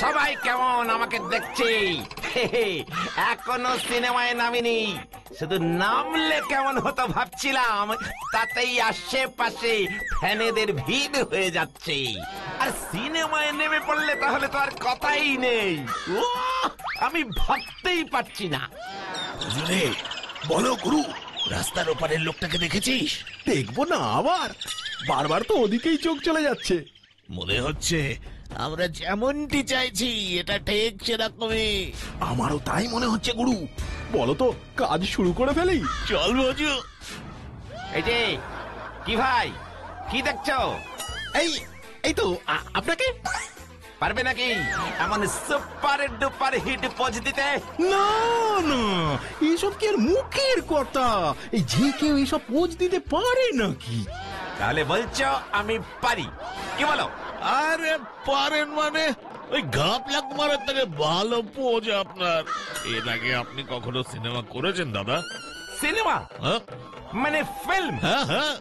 সবাই কেমন আমাকে দেখছি? এখনো সিনেমায় নামিনি, শুধু নামলে কেমন হতো ভাবছিলাম, তাতেই আশেপাশে ফ্যানেদের ভিড় হয়ে যাচ্ছে। আর সিনেমায় নেমে পড়লে তাহলে তো আর কথাই নেই। ও, আমি ভাবতেই পারছি না। বুঝলে, বলো গুরু, রাস্তার ওপারের লোকটাকে দেখেছিস? দেখবো না আবার? বারবার তো ওদিকেই চোখ চলে যাচ্ছে। মনে হচ্ছে আমরা যেমনটি চাইছি এটা ঠিক সেরকমই। আমারও তাই মনে হচ্ছে গুরু। বলো তো, কাজ শুরু করে ফেলি? চল বজু। এই যে কি ভাই, কি দেখছো? এই এই তো আপনাকে। পারবে নাকি এমন সুপার ডুপার হিট পোজ দিতে? না না, এইসব কি আর মুখের কথা? এই যে কেউ এইসব পোজ দিতে পারে নাকি? তাহলে বলছো আমি পারি, কি বলো? আরে পারেন মানে? ওই ঘাপলা কুমারের থেকে ভালো পোজ আপনার। এর আগে আপনি কখনো সিনেমা করেছেন দাদা? সিনেমা হ্যাঁ মানে ফিল্ম? হ্যাঁ হ্যাঁ।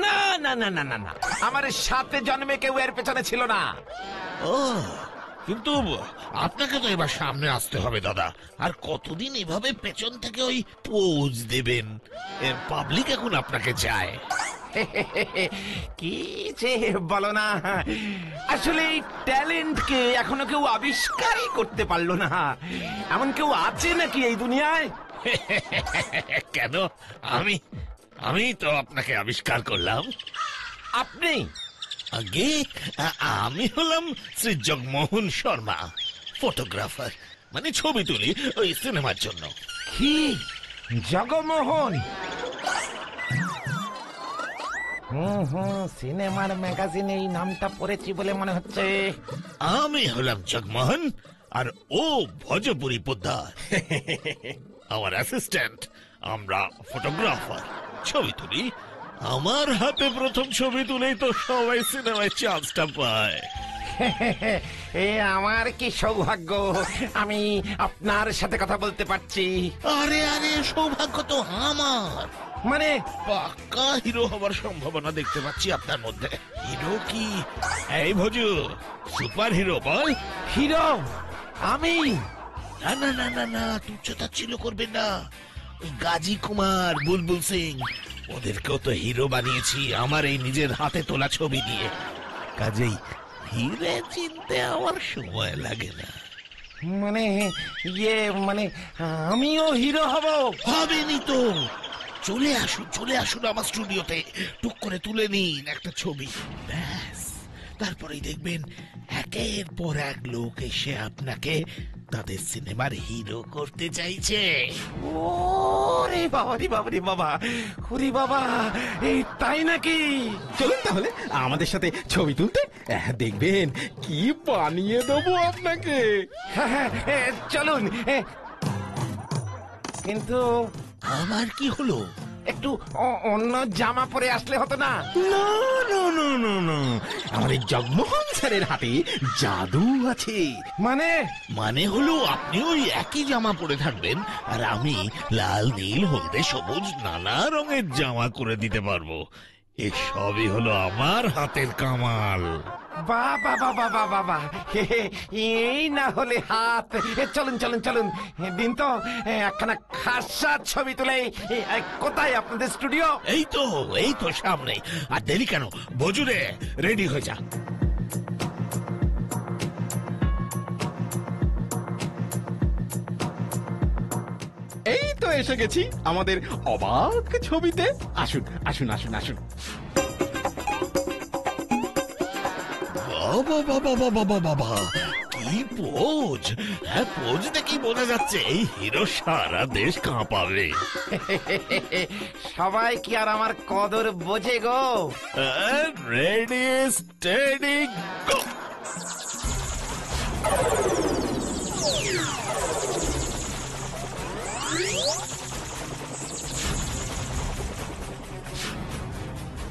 না না না না না না, আমার সাথে জন্মে কেউ এর পেছনে ছিল না। ও, কিন্তু আপনাকে তো এবার সামনে আসতে হবে দাদা। আর কতদিন এভাবে পেছন থেকে ওই পোজ দেবেন? পাবলিক এখন আপনাকে চায়। কি যে বলো না, আসলে এই ট্যালেন্টকে এখনো কেউ আবিষ্কারই করতে পারলো না। এমন কেউ আছে নাকি এই দুনিয়ায়? কেন, আমি আমি তো আপনাকে আবিষ্কার করলাম। আপনি? আগে আমি হলাম শ্রী জগমোহন শর্মা, ফটোগ্রাফার, মানে ছবি তুলি ওই সিনেমার জন্য। কি জগমোহন? সিনেমার ম্যাগাজিনে এই নামটা পড়েছি বলে মনে হচ্ছে। আমি হলাম জগমোহন, আর ও ভজপুরি পোদ্দার, আমার অ্যাসিস্ট্যান্ট। আমরা ফটোগ্রাফার, ছবি তুলি। আমার হাতে প্রথম ছবি তুলেই তো সবাই সিনেমায় চান্সটা পায়। এ আমার কি সৌভাগ্য, আমি আপনার সাথে কথা বলতে পারছি। আরে আরে, সৌভাগ্য তো আমার। মানে পাক্কা হিরো হবার সম্ভাবনা দেখতে পাচ্ছি আপনার মধ্যে। হিরো কি? এই ভজু, সুপার হিরো বল। হিরো? আমি? না না না না না, তুচ্ছতাচ্ছিল্য করবেন না। ওই গাজী কুমার, বুলবুল সিং, ওদেরকেও তো হিরো বানিয়েছি আমার এই নিজের হাতে তোলা ছবি দিয়ে। কাজেই হিরে চিনতে আমার সময় লাগে না। মানে ইয়ে মানে আমিও হিরো হব? হবেনি তো। চলে আসুন, চলে আসুন আমার স্টুডিওতে, টুক করে তুলে নিন একটা ছবি, ব্যাস। তারপরেই দেখবেন একের পর এক লোক এসে আপনাকে তাদের সিনেমার হিরো করতে চাইছে। ওরে বাবা রে বাবা রে বাবা, ওরে বাবা, এই তাই নাকি? চলুন তাহলে আমাদের সাথে ছবি তুলতে। দেখবেন কি বানিয়ে দেবো আপনাকে। হ্যাঁ, চলুন। কিন্তু আমার কি হলো? একটু অন্য জামা পরে আসলে হতো না? না না না না না, আমাদের জগমোহন স্যারের হাতে জাদু আছে। মানে হলো আপনি ওই একই জামা পরে থাকবেন, আর আমি লাল, নীল, হলদে, সবুজ নানা রঙের জামা করে দিতে পারবো। এসবই হলো আমার হাতের কামাল। বাবা বাবা বাবা বাবা, এই না হলে হাত। চলুন চলুন চলুন, দিন তো একখানা খাসা ছবি তুলে। কোথায় আপনাদের স্টুডিও? এই তো সামনে। আর দেরি কেন, বজুরে রেডি হয়ে যা। এই তো এসে গেছি আমাদের অবাক ছবিতে। আসুন আসুন আসুন আসুন। বাবা বাবা বাবা বাবা, কি পোজ! হ্যাঁ, পোজ দেখেই বোঝা যাচ্ছে এই হিরো সারা দেশ কাঁপাবে। সবাই কি আর আমার কদর বোঝে গো? রেডি, স্টেডি, গো!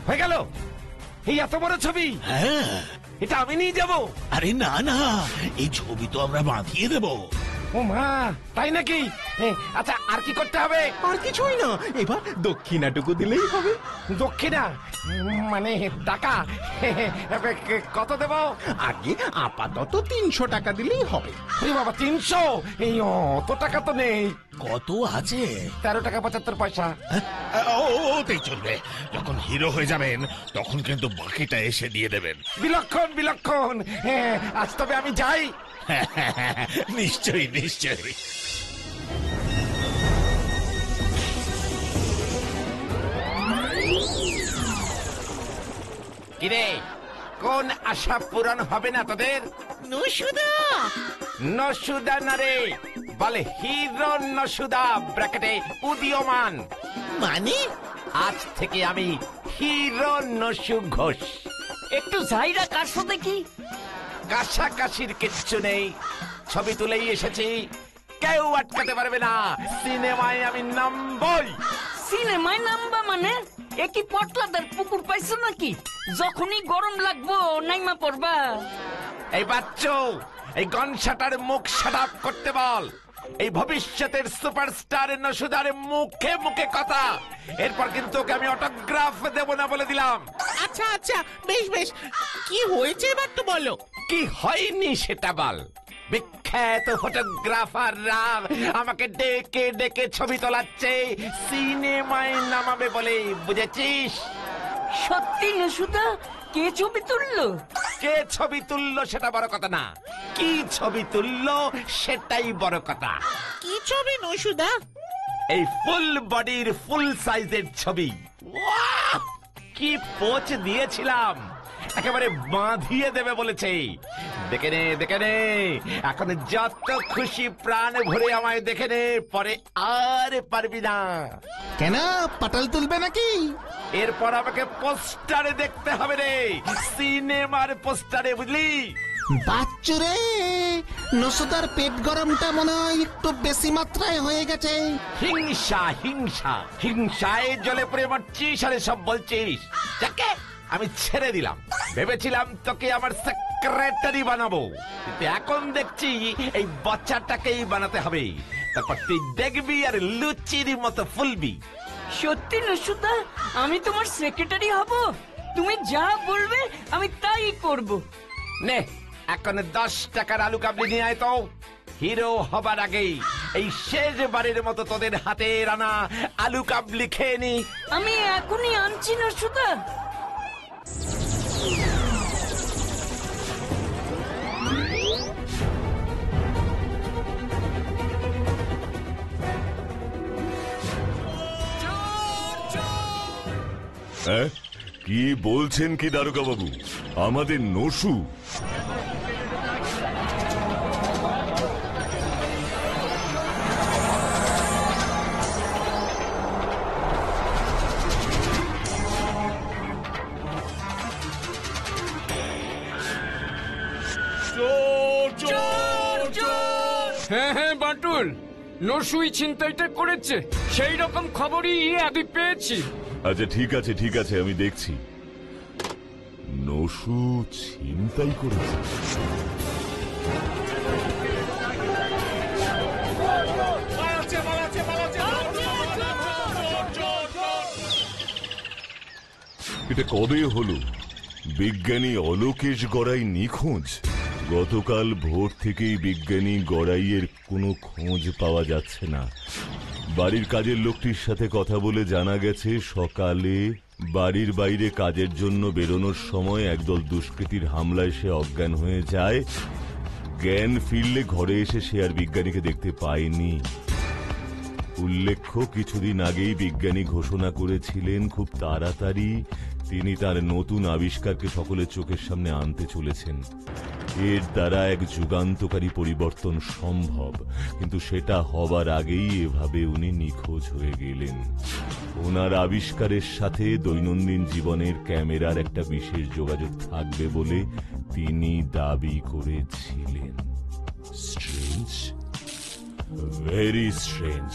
হয়ে গেল? এই এত বড় ছবি? হ্যাঁ। এটা আমি নিয়ে যাব? আরে না না, এই ছবি তো আমরা বাঁধিয়ে দেব। ও মা, তাই নাকি? আচ্ছা, আর কি করতে হবে? আর কিছুই না, এবার দক্ষিণাটুকু দিলেই হবে। দক্ষিণা মানে টাকা? কত দেব? আগে আপাতত 300 টাকা দিলেই হবে। ওরে বাবা, 300? এই অত টাকা তো নেই। কত আছে? 13 টাকা 75 পয়সা। ওতেই চলবে। যখন হিরো হয়ে যাবেন তখন কিন্তু বাকিটা এসে দিয়ে দেবেন। বিলক্ষণ বিলক্ষণ। আজ তবে আমি যাই। নিশ্চয়ই নিশ্চয়ই। কিরে, কোন আশা পূরণ হবে না তোদের? নসুদা নসুদা না রে, বলে হিরো নসুদা, ব্র্যাকেটে উদীয়মান। মানে? আজ থেকে আমি হিরো নসু ঘোষ। একটু যাইরা কাশো দেখি। কাশাকাশির কিচ্ছু নেই, ছবি তুলেই এসেছি, কেউ আটকাতে পারবে না। সিনেমায় আমি নামবই। সিনেমায় নামবা মানে? এ কি পটলাদের পুকুর পাইছো নাকি? যখনই গরম লাগবো নাইমা পড়বা। এই বাচ্চো, এই গনশাটার মুখ শাট করতে বল। এই ভবিষ্যতের সুপারস্টার নসুদার মুখে মুখে কথা। এরপর কিন্তু ওকে আমি অটোগ্রাফ দেব না বলে দিলাম। আচ্ছা আচ্ছা, বেশ বেশ, কি হয়েছে এবার তো বলো। কি হয়নি সেটা বল। বিখ্যাত ফটোগ্রাফাররা আমাকে ডেকে ডেকে ছবি তোলাচ্ছে, সিনেমায় নামাবে বলে, বুঝেছিস? সত্যি নসুদা? কে ছবি তুললো? কে ছবি তুললো সেটা বড় কথা না, কি ছবি তুললো সেটাই বড় কথা। কি ছবি নসুদা? এই ফুল বডির ফুল সাইজের ছবি। ওয়াও! কি পোচ দিয়েছিলাম, একেবারে বাঁধিয়ে দেবে বলেছে। দেখে নে দেখে নে, এখন যত খুশি প্রাণ ভরে আমায় দেখে নে, পরে আর পারবি না। কেন, পাটাল তুলবে নাকি? এরপর আমাকে পোস্টারে দেখতে হবে রে, সিনেমার পোস্টারে, বুঝলি? বাচ্চুরে, নসুদার পেট গরমটা মনে হয় একটু বেশি মাত্রায় হয়ে গেছে। হিংসা হিংসা হিংসায় জলে পড়ে মরছিস আর সব বলছিস। যাকে আমি ছেড়ে দিলাম, ভেবেছিলাম তোকে আমার সেক্রেটারি বানাবো, কিন্তু এখন দেখছি এই বাচ্চাটাকেই বানাতে হবে। তারপর তুই দেখবি আর লুচির মতো ফুলবি। সত্যি নসুদা? আমি তোমার সেক্রেটারি হব? তুমি যা বলবে আমি তাই করব। নে, এখন 10 টাকার আলু কাবলি নিয়ে আয় তো। হিরো হবার আগেই এই শেষবারের মতো তোদের হাতে রানা আলু কাবলি খেয়ে নি। আমি এখনই আনছি নসুদা। হ্যাঁ, কি বলছেন কি দারোগা বাবু? আমাদের নসু? হ্যাঁ হ্যাঁ বাটুল, নসুই ছিনতাইটা করেছে, সেই রকম খবরই আমি পেয়েছি। আচ্ছা ঠিক আছে ঠিক আছে, আমি দেখছি। নসু ছিনতাই করেছে? এটা কবে হলো? বিজ্ঞানী অলোকেশ গড়াই নিখোঁজ। গতকাল ভোর থেকেই বিজ্ঞানী গড়াইয়ের কোনো খোঁজ পাওয়া যাচ্ছে না। বাড়ির কাজের লোকটির সাথে কথা বলে জানা গেছে, সকালে বাড়ির বাইরে কাজের জন্য বেরোনোর সময় একদল দুষ্কৃতীর হামলায় সে অজ্ঞান হয়ে যায়। জ্ঞান ফিরলে ঘরে এসে সে আর বিজ্ঞানীকে দেখতে পায়নি। উল্লেখ্য, কিছুদিন আগেই বিজ্ঞানী ঘোষণা করেছিলেন খুব তাড়াতাড়ি তিনি তার নতুন আবিষ্কারকে সকলের চোখের সামনে আনতে চলেছেন। এর দ্বারা এক যুগান্তকারী পরিবর্তন সম্ভব, কিন্তু সেটা হবার আগেই এভাবে উনি নিখোঁজ হয়ে গেলেন। ওনার আবিষ্কারের সাথে দৈনন্দিন জীবনের ক্যামেরার একটা বিশেষ যোগাযোগ থাকবে বলে তিনি দাবি করেছিলেন। Strange, very strange.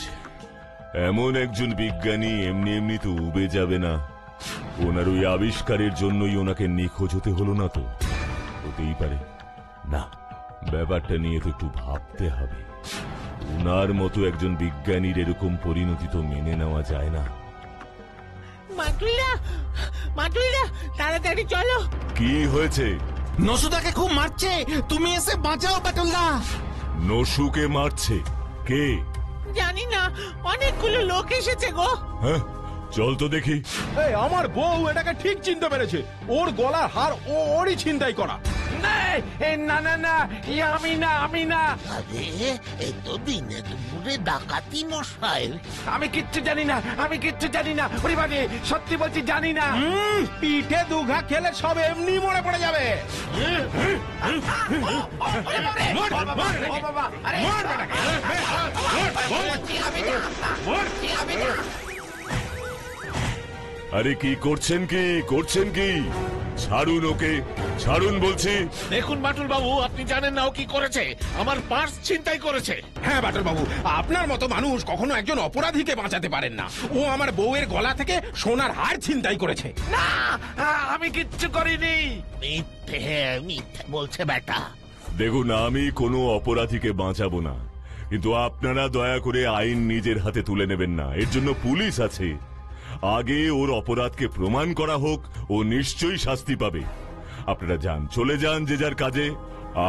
এমন একজন বিজ্ঞানী এমনি এমনি তো উবে যাবে না। ওনার ওই আবিষ্কারের জন্যই ওনাকে নিখোঁজ হতে হলো না তো? হতেই পারে না, ব্যাপারটা নিয়ে তো একটু ভাবতে হবে। ওনার মতো একজন বিজ্ঞানীর এরকম পরিণতি তো মেনে নেওয়া যায় না। বাটুলদা, বাটুলদা, তাড়াতাড়ি চলো। কি হয়েছে? নসুদাকে খুব মারছে, তুমি এসে বাঁচাও বাটুলদা। নসুকে মারছে কে? জানি না, অনেকগুলো লোক এসেছে গো। হ্যাঁ, চল তো দেখি। এই আমার বউ এটাকে ঠিক চিনতে পেরেছে, ওর গলার হার ওরই ছিনতাই করা। না না না, আমি না। আরে এ তো দিনে দুপুরে ডাকাতি মশাই। আমি কিচ্ছু জানি না ওরে বাবা, সত্যি বলছি জানি না। পিঠে দুঘা খেলে সব এমনি মরে পড়ে যাবে। আরে কি করছেন কি? ছাড়ুন ওকে, ছাড়ুন বলছি। দেখুন বাটুল বাবু, আপনি জানেন না ও কি করেছে? আমার পার্স ছিনতাই করেছে। হ্যাঁ বাটুল বাবু, আপনার মতো মানুষ কখনো একজন অপরাধীকে বাঁচাতে পারেন না। ও আমার বউয়ের গলা থেকে সোনার হার ছিনতাই করেছে। না, আমি কিচ্ছু করিনি। মিথ্যে বলছে বেটা। দেখুন, আমি কোনো অপরাধীকে বাঁচাবো না, কিন্তু আপনারা দয়া করে আইন নিজের হাতে তুলে নেবেন না। এর জন্য পুলিশ আছে। আগে ওর অপরাধকে প্রমাণ করা হোক, ও নিশ্চয়ই শাস্তি পাবে। আপনারা যান, চলে যান যে যার কাজে।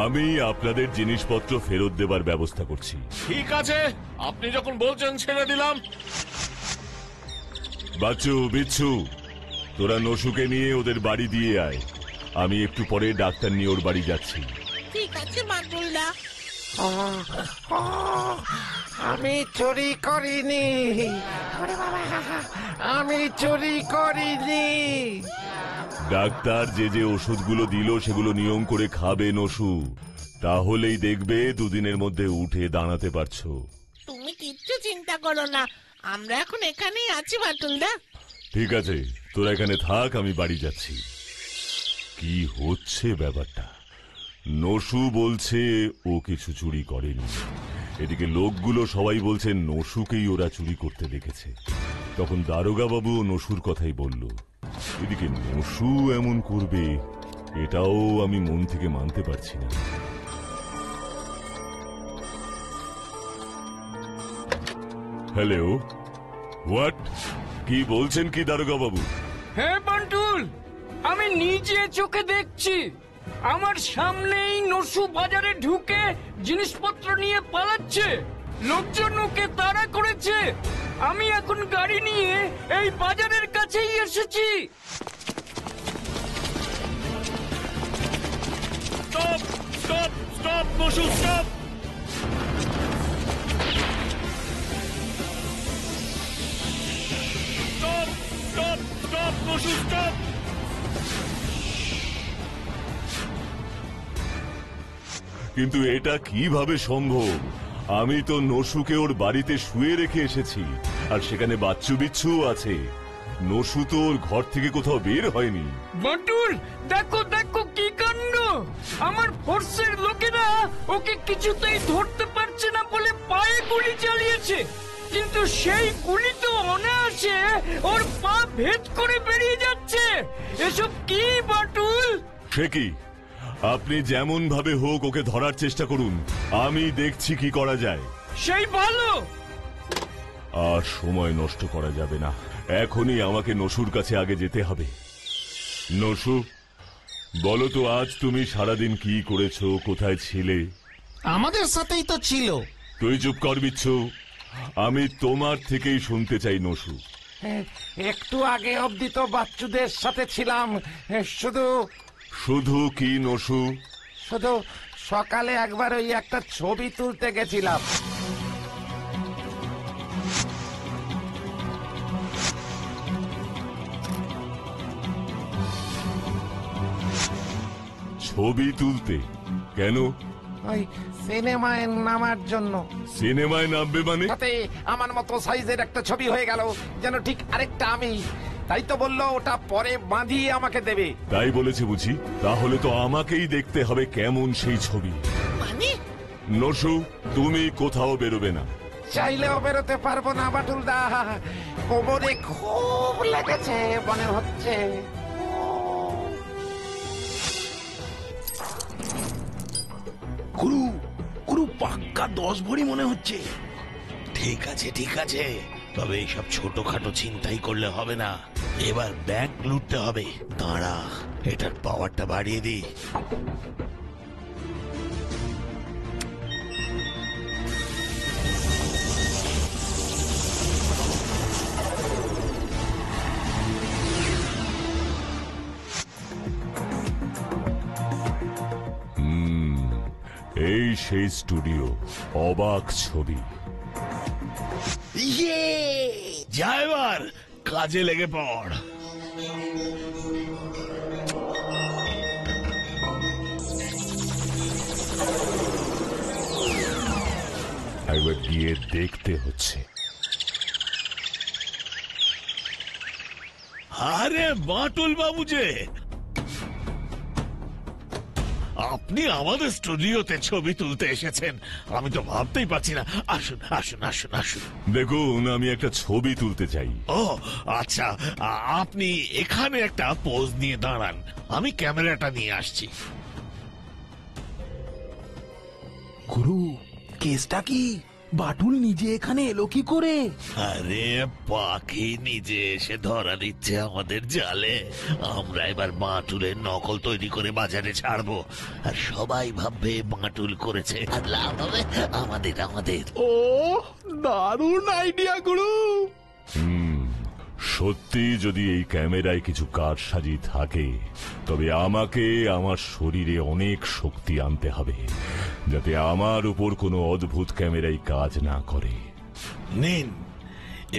আমি আপনাদের জিনিসপত্র ফেরত দেবার ব্যবস্থা করছি। ঠিক আছে, আপনি যখন বলছেন ছেড়ে দিলাম। বাচ্চু, বিচ্ছু, তোরা নসুকে নিয়ে ওদের বাড়ি দিয়ে আয়। আমি একটু পরে ডাক্তার নিয়ে ওর বাড়ি যাচ্ছি। ঠিক আছে বাটুলদা। আমি চুরি করিনি, আমি চুরি করিনি। ডাক্তার যে ওষুধগুলো দিল সেগুলো নিয়ম করে খাবে নসু, তাহলেই দেখবে দুদিনের মধ্যে উঠে দাঁড়াতে পারছো। তুমি কিচ্ছু চিন্তা করো না, আমরা এখন এখানেই আছি বাটুলদা। ঠিক আছে, তোরা এখানে থাক, আমি বাড়ি যাচ্ছি। কি হচ্ছে ব্যাপারটা? নসু বলছে ও কিছু চুরি করেনি, এদিকে লোকগুলো সবাই বলছে নসুকেই ওরা চুরি করতে দেখেছে। তখন দারোগা বাবু নসুর কথাই বলল। এদিকে নসু এমন করবে এটাও আমি মন থেকে মানতে পারছি না। Hello, what? কি বলছেন কি দারোগা বাবু? হ্যাঁ বান্টুল, আমি নিজে চোখে দেখছি। আমার সামনেই নসু বাজারে ঢুকে জিনিসপত্র নিয়ে পালাচ্ছে। লোকজন ওকে তাড়া করেছে। আমি এখন গাড়ি নিয়ে এই বাজারের কাছেই এসেছি। Stop, stop, stop, Nasu, stop. Stop, stop, stop, Nasu, stop. কিন্তু এটা কিভাবে সম্ভব? আমি তো নসুকে ওর বাড়িতে শুয়ে রেখে এসেছি, আর সেখানে বাচ্চু বিচ্ছুও আছে। নসু তো ওর ঘর থেকে কোথাও বের হয়নি। বান্টুল, দেখো দেখো কি কাণ্ড! আমার ফোর্সের লোকেরা ওকে কিছুতেই ধরতে পারছে না বলে পায়ে গুলি চালিয়েছে, কিন্তু সেই গুলি তো অনায়াসে ওর পা ভেদ করে বেরিয়ে যাচ্ছে। এসব কি বান্টুল? সে কি? আপনি যেমন ভাবে হোক ওকে ধরার চেষ্টা করুন, আমি দেখছি কি করা যায়। সেই ভালো। আর সময় নষ্ট করা যাবে না, এখনই আমাকে নসুর কাছে আগে যেতে হবে। নসু, বলো তো আজ তুমি সারাদিন কি করেছো, কোথায় ছিলে? আমাদের সাথেই তো ছিল। তুই চুপ কর বিচ্ছু, আমি তোমার থেকেই শুনতে চাই নসু। একটু আগে অবধি তো বাচ্চুদের সাথে ছিলাম। শুধু শুধু কি নসু? শুধু সকালে একবার ওই একটা ছবি তুলতে গেছিলাম। ছবি তুলতে? কেন? ওই সিনেমায় নামার জন্য। সিনেমায় নামবে মানে? তাতে আমার মতো সাইজের একটা ছবি হয়ে গেল, যেন ঠিক আরেকটা আমি। তাই তো বললো ওটা পরে বাঁধিয়ে আমাকে দেবে। তাই বলেছে বুঝি? তাহলে তো আমাকেই দেখতে হবে কেমন সেই ছবি। মানে নসু, তুমি কোথাও বেরোবে না। চাইলেও বেরোতে পারবো না বাটুলদা, কোমরে খুব লেগেছে মনে হচ্ছে। গুরু, গুরু পাক্কা 10 ভরি মনে হচ্ছে। ঠিক আছে ঠিক আছে, তবে এইসব ছোটখাটো চিন্তাই করলে হবে না, এবার ব্যাংক লুটতে হবে। দাঁড়া, এটার পাওয়ারটা বাড়িয়ে দিই। এই সেই স্টুডিও, অবাক ছবি। ইয়ে, যা এবার কাজে লেগে পড়। একবার গিয়ে দেখতে হচ্ছে। আরে বাটুল বাবু যে, আপনি আমাদের স্টুডিওতে ছবি তুলতে এসেছেন, আমি তো ভাবতেই পারছি না। আসুন আসুন আসুন আসুন। দেখুন, আমি একটা ছবি তুলতে চাই। ও আচ্ছা, আপনি এখানে একটা পোজ নিয়ে দাঁড়ান, আমি ক্যামেরাটা নিয়ে আসছি। গুরু, কেসটা কি? বাটুল নিজে এখানে এলো কি করে? আরে পাখি নিজে এসে ধরা দিচ্ছে আমাদের জালে। আমরা এবার বাঁটুলের নকল তৈরি করে বাজারে ছাড়বো, আর সবাই ভাববে বাঁটুল করেছে, আর লাভ হবে আমাদের আমাদের। ও, দারুণ আইডিয়া গুরু। সত্যি যদি এই ক্যামেরায় কিছু কারসাজি থাকে, তবে আমাকে আমার শরীরে অনেক শক্তি আনতে হবে, যাতে আমার উপর কোনো অদ্ভুত ক্যামেরায় কাজ না করে। নিন,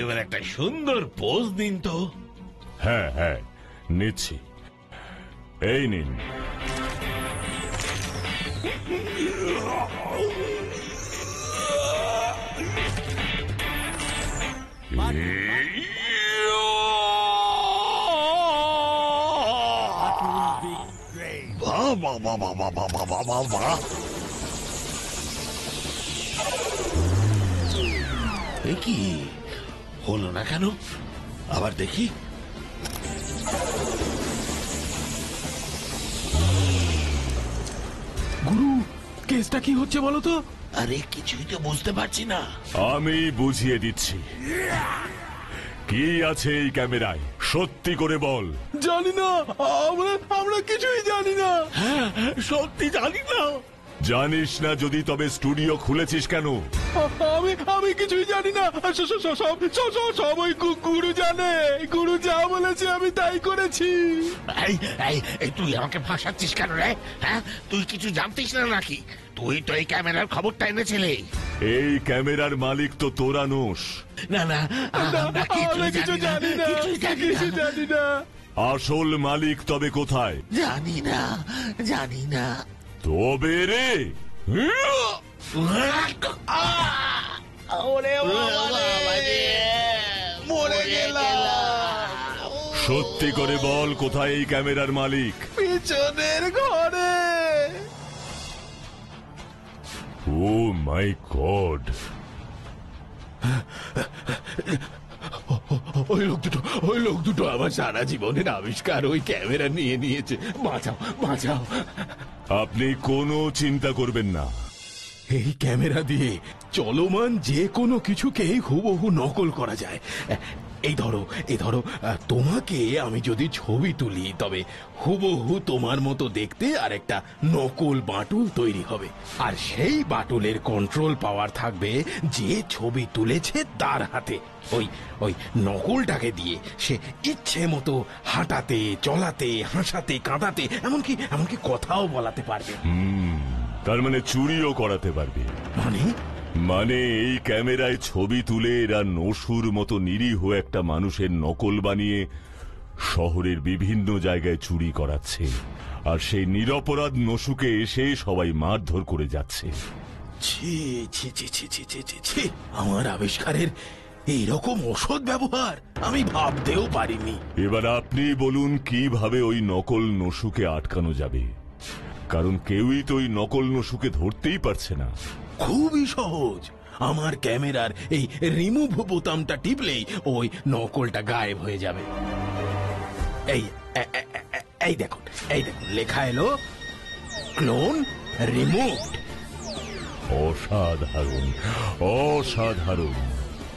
এবার একটা সুন্দর পোজ দিন তো। হ্যাঁ হ্যাঁ, নিচ্ছি। এই নিন। বাহ বাহ বাহ বাহ বাহ বাহ বাহ বাহ বাহ। এ কি হলো না কেন? আবার দেখি। গুরু, কেসটা কি হচ্ছে বলো তো? আরে কিছুই তো বুঝতে পারছি না। আমি বুঝিয়ে দিচ্ছি। কি আছে এই ক্যামেরায়, সত্যি করে বল। জানি না, আমরা কিছুই জানি না। হ্যাঁ, সত্যি জানি না। জানিস না যদি, তবে স্টুডিও খুলেছিস কেন? আমি কিছুই জানি না। সব ওই গুরু জানে। গুরু যা বলেছে আমি তাই করেছি। এই তুই আমাকে ফাঁসাচ্ছিস কেন রে? হ্যাঁ, তুই কিছু জানতিস না নাকি? তুই তো এই ক্যামেরার খবরটা এনেছিলি। এই ক্যামেরার মালিক তো তোরা নোস। না না, আমরা কিছু জানি না, কিছু জানি না। আসল মালিক তবে কোথায়? জানি না, জানি না। তবে রে, মরে গেলাম। সত্যি করে বল, কোথায় এই ক্যামেরার মালিক? পিছনের ঘরে। ও মাই গড! ওই লোক দুটো আমার সারা জীবনের আবিষ্কার ওই ক্যামেরা নিয়ে নিয়েছে। বাঁচাও, বাঁচাও। আপনি কোনো চিন্তা করবেন না। এই ক্যামেরা দিয়ে চলমান যে কোনো কিছুকেই হুবহু নকল করা যায়। এই ধরো তোমাকে আমি যদি ছবি তুলি, তবে হুবহু তোমার মতো দেখতে আর একটা নকল বাটুল তৈরি হবে। আর সেই বাটুলের কন্ট্রোল পাওয়ার থাকবে যে ছবি তুলেছে তার হাতে। ওই নকলটাকে দিয়ে সে ইচ্ছে মতো হাঁটাতে, চলাতে, হাসাতে, কাঁদাতে, এমনকি কথাও বলাতে পারবে। তার মানে চুরিও করাতে পারবে? মানে এই ক্যামেরায় ছবি তুলে এরা নসুর মতো নিরীহ একটা মানুষের নকল বানিয়ে শহরের বিভিন্ন জায়গায় চুরি করাচ্ছে, আর সেই নিরপরাধ নসুকে এসে সবাই মারধর করে যাচ্ছে। ছি ছি ছি ছি ছি ছি ছি ছি! আমার আবিষ্কারের এইরকম অসৎ ব্যবহার আমি ভাবতেও পারিনি। এবার আপনি বলুন, কিভাবে ওই নকল নসুকে আটকানো যাবে? কারণ কেউই তো ওই নকল নসুকে ধরতেই পারছে না। খুবই সহজ। আমার ক্যামেরার এই রিমুভ বোতামটা টিপলেই ওই নকলটা গায়েব হয়ে যাবে। এই দেখুন লেখা এলো ক্লোন রিমুভড। অসাধারণ, অসাধারণ।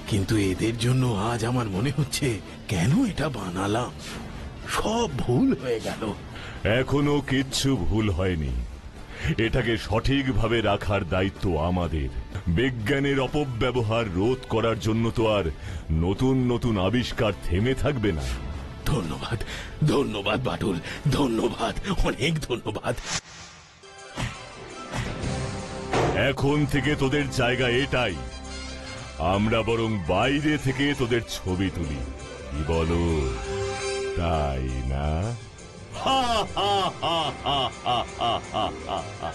কিন্তু এদের জন্য আজ আমার মনে হচ্ছে কেন এটা বানালাম, সব ভুল হয়ে গেল। এখনো কিচ্ছু ভুল হয়নি। এটাকে সঠিকভাবে রাখার দায়িত্ব আমাদের। বিজ্ঞানের অপব্যবহার রোধ করার জন্য তো আর নতুন নতুন আবিষ্কার থেমে থাকবে না। ধন্যবাদ, ধন্যবাদ বাটুল, ধন্যবাদ, অনেক ধন্যবাদ। এখন থেকে তোদের জায়গা এটাই, আমরা বরং বাইরে থেকে তোদের ছবি তুলি, কি বলো? তাই না? হা হা হা হা হা হা হা হা।